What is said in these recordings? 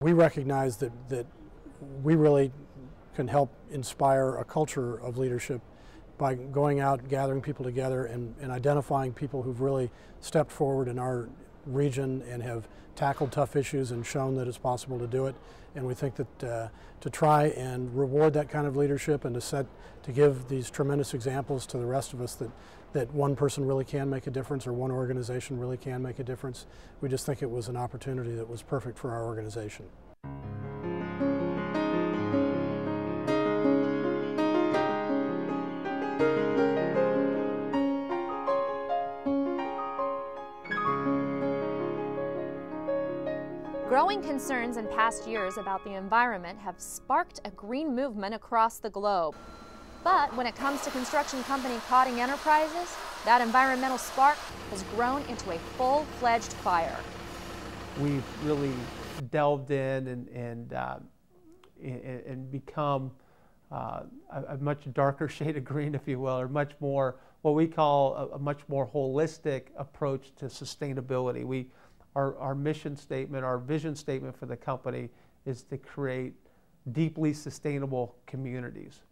We recognize that we really can help inspire a culture of leadership by going out, gathering people together, and identifying people who've really stepped forward in our region and have tackled tough issues and shown that it's possible to do it. And we think that to try and reward that kind of leadership and to give these tremendous examples to the rest of us that one person really can make a difference or one organization really can make a difference, we just think it was an opportunity that was perfect for our organization. Growing concerns in past years about the environment have sparked a green movement across the globe. But when it comes to construction company Cotting Enterprises, that environmental spark has grown into a full-fledged fire. We've really delved in and become a much darker shade of green, if you will, or much more what we call a much more holistic approach to sustainability. Our mission statement, our vision statement for the company is to create deeply sustainable communities.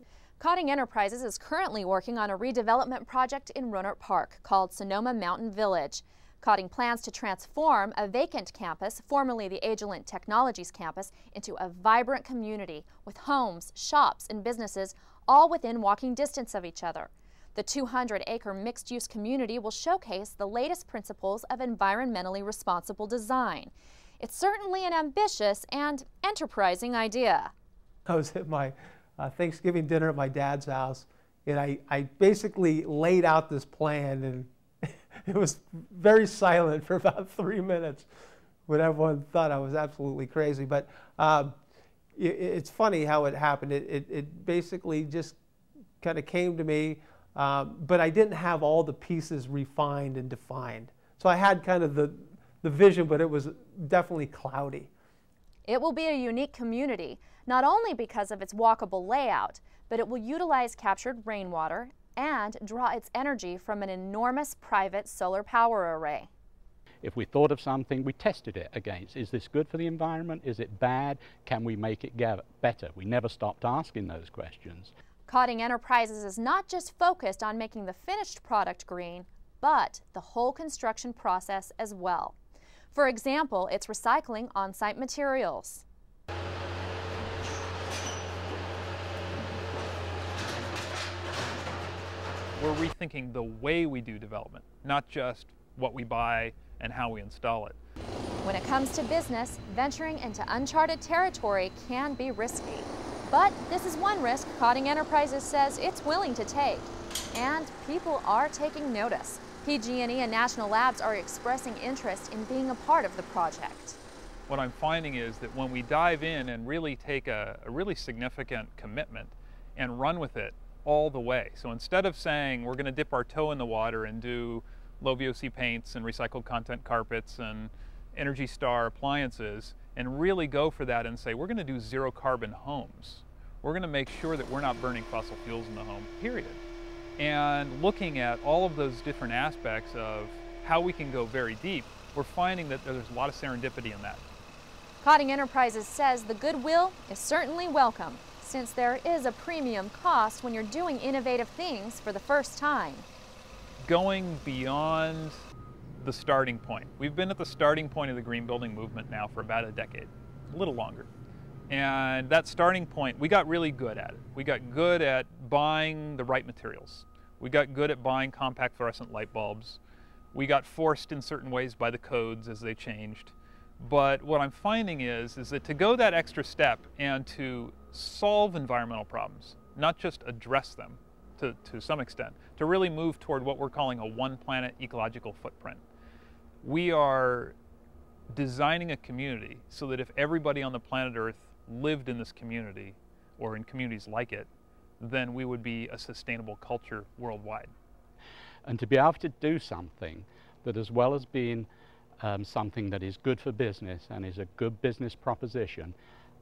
Cotting Enterprises is currently working on a redevelopment project in Rohnert Park called Sonoma Mountain Village. Cotting plans to transform a vacant campus, formerly the Agilent Technologies campus, into a vibrant community with homes, shops, and businesses all within walking distance of each other. The 200-acre mixed-use community will showcase the latest principles of environmentally responsible design. It's certainly an ambitious and enterprising idea. I was at my Thanksgiving dinner at my dad's house, and I basically laid out this plan, and it was very silent for about 3 minutes when everyone thought I was absolutely crazy. But it's funny how it happened. It basically just kind of came to me. But I didn't have all the pieces refined and defined. So I had kind of the vision, but it was definitely cloudy. It will be a unique community, not only because of its walkable layout, but it will utilize captured rainwater and draw its energy from an enormous private solar power array. If we thought of something, we tested it against, is this good for the environment? Is it bad? Can we make it better? We never stopped asking those questions. Cotting Enterprises is not just focused on making the finished product green, but the whole construction process as well. For example, it's recycling on-site materials. We're rethinking the way we do development, not just what we buy and how we install it. When it comes to business, venturing into uncharted territory can be risky. But this is one risk Cotting Enterprises says it's willing to take. And people are taking notice. PG&E and National Labs are expressing interest in being a part of the project. What I'm finding is that when we dive in and really take a really significant commitment and run with it all the way. So instead of saying we're going to dip our toe in the water and do low VOC paints and recycled content carpets and Energy Star appliances, and really go for that and say, we're going to do zero carbon homes. We're going to make sure that we're not burning fossil fuels in the home, period. And looking at all of those different aspects of how we can go very deep, we're finding that there's a lot of serendipity in that. Cotting Enterprises says the goodwill is certainly welcome, since there is a premium cost when you're doing innovative things for the first time. Going beyond the starting point. We've been at the starting point of the green building movement now for about a decade, a little longer. And that starting point, we got really good at it. We got good at buying the right materials. We got good at buying compact fluorescent light bulbs. We got forced in certain ways by the codes as they changed. But what I'm finding is that to go that extra step and to solve environmental problems, not just address them to some extent, to really move toward what we're calling a one planet ecological footprint. We are designing a community so that if everybody on the planet Earth lived in this community or in communities like it, then we would be a sustainable culture worldwide. And to be able to do something that, as well as being something that is good for business and is a good business proposition,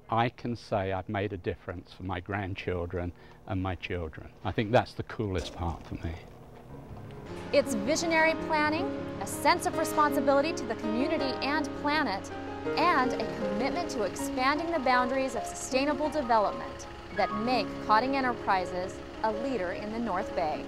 I can say I've made a difference for my grandchildren and my children. I think that's the coolest part for me. It's visionary planning, a sense of responsibility to the community and planet, and a commitment to expanding the boundaries of sustainable development that make Cotting Enterprises a leader in the North Bay.